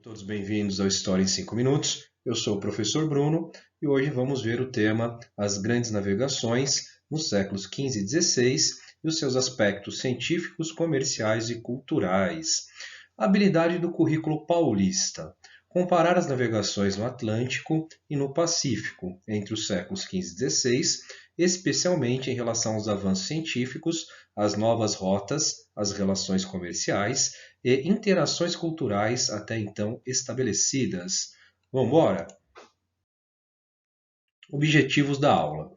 Todos bem-vindos ao História em 5 Minutos. Eu sou o professor Bruno e hoje vamos ver o tema As Grandes Navegações nos séculos XV e XVI e os seus aspectos científicos, comerciais e culturais. A habilidade do currículo paulista. Comparar as navegações no Atlântico e no Pacífico entre os séculos XV e XVI, especialmente em relação aos avanços científicos, as novas rotas, as relações comerciais e interações culturais até então estabelecidas. Vamos embora? Objetivos da aula: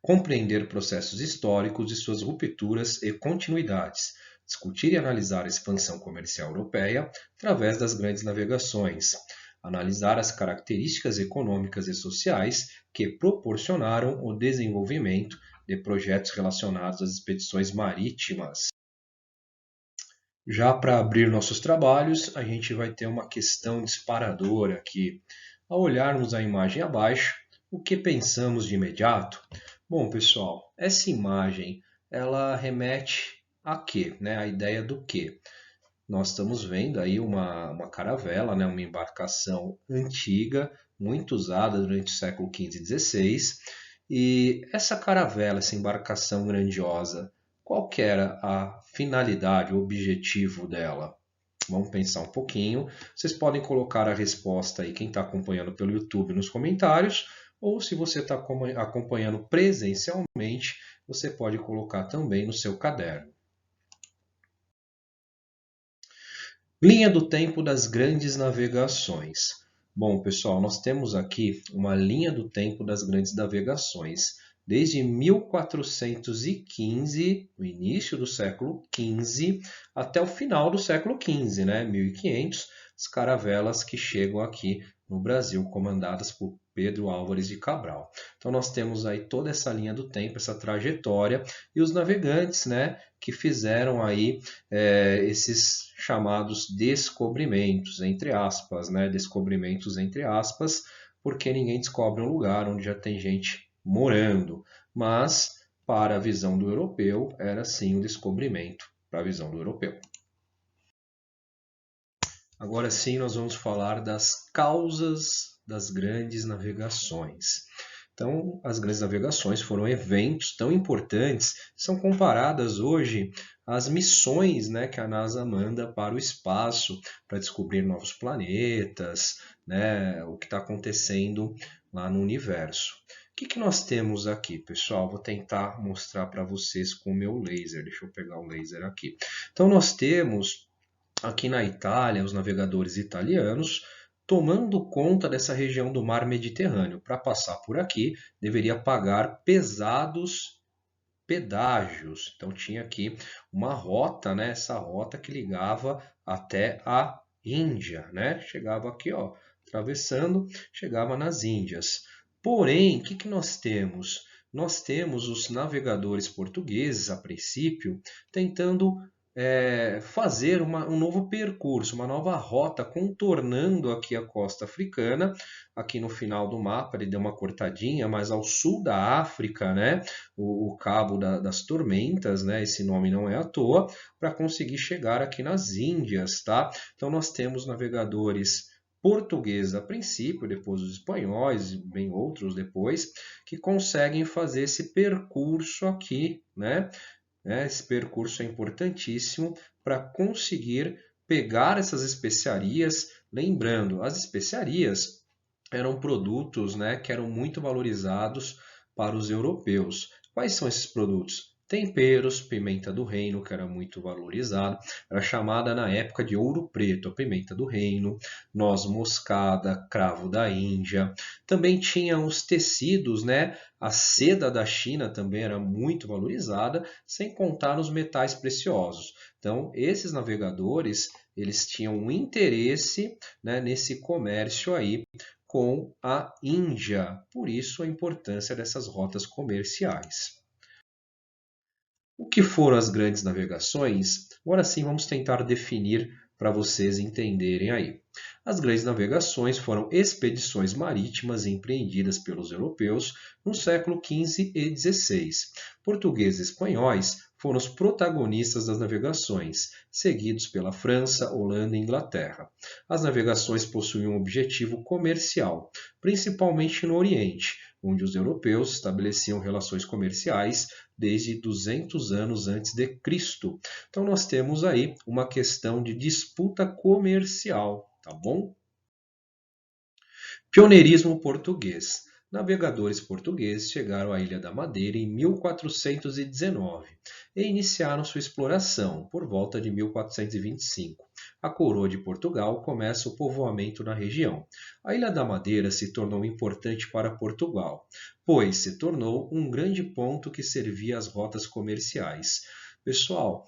compreender processos históricos e suas rupturas e continuidades, discutir e analisar a expansão comercial europeia através das grandes navegações, analisar as características econômicas e sociais que proporcionaram o desenvolvimento de projetos relacionados às expedições marítimas. Já para abrir nossos trabalhos, a gente vai ter uma questão disparadora aqui. Ao olharmos a imagem abaixo, o que pensamos de imediato? Bom, pessoal, essa imagem ela remete a quê? Né? A ideia do quê? Nós estamos vendo aí uma caravela, né? Uma embarcação antiga, muito usada durante o século XV e XVI. E essa caravela, essa embarcação grandiosa, qual que era a finalidade, o objetivo dela? Vamos pensar um pouquinho. Vocês podem colocar a resposta aí, quem está acompanhando pelo YouTube, nos comentários, ou se você está acompanhando presencialmente, você pode colocar também no seu caderno. Linha do tempo das grandes navegações. Bom, pessoal, nós temos aqui uma linha do tempo das grandes navegações. Desde 1415, no início do século XV, até o final do século XV, né? 1500, as caravelas que chegam aqui no Brasil, comandadas por Pedro Álvares de Cabral. Então nós temos aí toda essa linha do tempo, essa trajetória, e os navegantes, né, que fizeram aí esses chamados descobrimentos, entre aspas, né, descobrimentos entre aspas, porque ninguém descobre um lugar onde já tem gente morando, mas para a visão do europeu era sim um descobrimento para a visão do europeu. Agora sim, nós vamos falar das causas das grandes navegações. Então, as grandes navegações foram eventos tão importantes, são comparadas hoje às missões, né, que a NASA manda para o espaço, para descobrir novos planetas, né, o que está acontecendo lá no universo. O que nós temos aqui, pessoal? Vou tentar mostrar para vocês com o meu laser. Deixa eu pegar o laser aqui. Então, nós temos aqui na Itália, os navegadores italianos, tomando conta dessa região do mar Mediterrâneo. Para passar por aqui, deveria pagar pesados pedágios. Então tinha aqui uma rota, né? Essa rota que ligava até a Índia, né? Chegava aqui, ó, atravessando, chegava nas Índias. Porém, o que nós temos? Nós temos os navegadores portugueses, a princípio, tentando fazer um novo percurso, uma nova rota, contornando aqui a costa africana. Aqui no final do mapa ele deu uma cortadinha, mas ao sul da África, né, o Cabo das Tormentas, né, esse nome não é à toa, para conseguir chegar aqui nas Índias, tá? Então nós temos navegadores portugueses a princípio, depois os espanhóis e bem outros depois, que conseguem fazer esse percurso aqui, né? Esse percurso é importantíssimo para conseguir pegar essas especiarias. Lembrando, as especiarias eram produtos, né, que eram muito valorizados para os europeus. Quais são esses produtos? Temperos, pimenta do reino, que era muito valorizado, era chamada na época de ouro preto, a pimenta do reino, noz moscada, cravo da Índia. Também tinha os tecidos, né? A seda da China também era muito valorizada, sem contar os metais preciosos. Então, esses navegadores, eles tinham um interesse, né, nesse comércio aí com a Índia. Por isso a importância dessas rotas comerciais. O que foram as grandes navegações? Agora sim vamos tentar definir para vocês entenderem aí. As grandes navegações foram expedições marítimas empreendidas pelos europeus no século XV e XVI. Portugueses e espanhóis foram os protagonistas das navegações, seguidos pela França, Holanda e Inglaterra. As navegações possuíam um objetivo comercial, principalmente no Oriente, onde os europeus estabeleciam relações comerciais desde 200 anos antes de Cristo. Então nós temos aí uma questão de disputa comercial, tá bom? Pioneirismo português. Navegadores portugueses chegaram à Ilha da Madeira em 1419 e iniciaram sua exploração por volta de 1425. A coroa de Portugal começa o povoamento na região. A Ilha da Madeira se tornou importante para Portugal, pois se tornou um grande ponto que servia às rotas comerciais. Pessoal,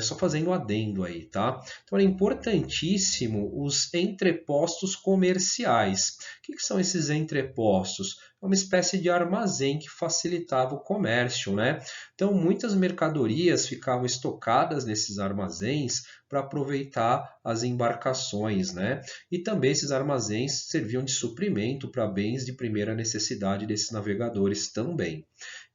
só fazendo um adendo aí, tá? Então é importantíssimo os entrepostos comerciais. O que são esses entrepostos? É uma espécie de armazém que facilitava o comércio, né? Então muitas mercadorias ficavam estocadas nesses armazéns para aproveitar as embarcações, né? E também esses armazéns serviam de suprimento para bens de primeira necessidade desses navegadores também.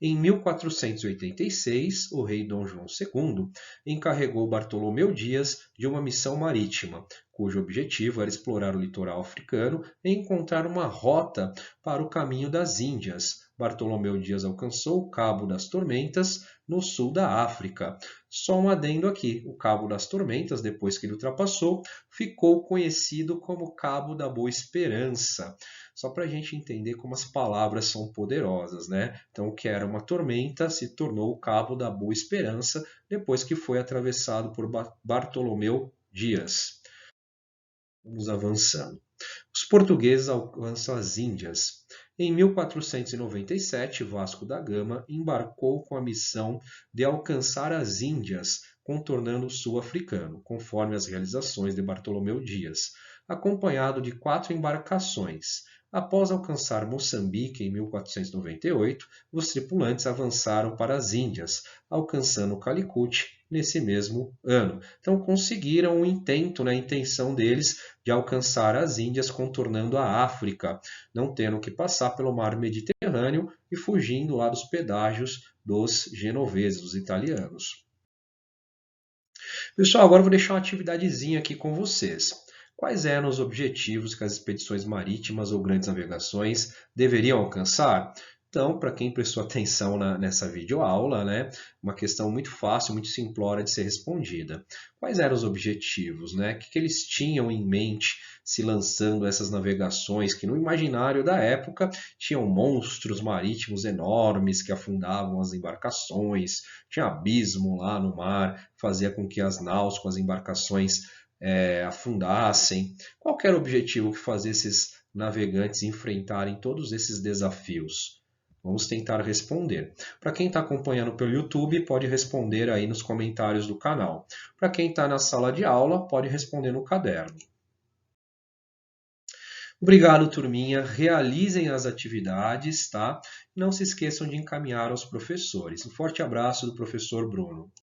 Em 1486, o rei Dom João II encarregou Bartolomeu Dias de uma missão marítima, cujo objetivo era explorar o litoral africano e encontrar uma rota para o caminho das Índias. Bartolomeu Dias alcançou o Cabo das Tormentas, no sul da África. Só um adendo aqui, o Cabo das Tormentas, depois que ele ultrapassou, ficou conhecido como Cabo da Boa Esperança. Só para a gente entender como as palavras são poderosas, né? Então, o que era uma tormenta se tornou o Cabo da Boa Esperança, depois que foi atravessado por Bartolomeu Dias. Vamos avançando. Os portugueses alcançam as Índias. Em 1497, Vasco da Gama embarcou com a missão de alcançar as Índias, contornando o sul africano, conforme as realizações de Bartolomeu Dias, acompanhado de 4 embarcações. Após alcançar Moçambique em 1498, os tripulantes avançaram para as Índias, alcançando Calicut nesse mesmo ano. Então conseguiram o intento, a intenção deles de alcançar as Índias contornando a África, não tendo que passar pelo mar Mediterrâneo e fugindo lá dos pedágios dos genoveses, dos italianos. Pessoal, agora eu vou deixar uma atividadezinha aqui com vocês. Quais eram os objetivos que as expedições marítimas ou grandes navegações deveriam alcançar? Então, para quem prestou atenção nessa videoaula, né, uma questão muito fácil, muito simplória de ser respondida. Quais eram os objetivos? Né? O que eles tinham em mente se lançando essas navegações que no imaginário da época tinham monstros marítimos enormes que afundavam as embarcações, tinha abismo lá no mar, fazia com que as naus com as embarcações afundassem. Qual era o objetivo que fazia esses navegantes enfrentarem todos esses desafios? Vamos tentar responder. Para quem está acompanhando pelo YouTube, pode responder aí nos comentários do canal. Para quem está na sala de aula, pode responder no caderno. Obrigado, turminha. Realizem as atividades, tá? Não se esqueçam de encaminhar aos professores. Um forte abraço do professor Bruno.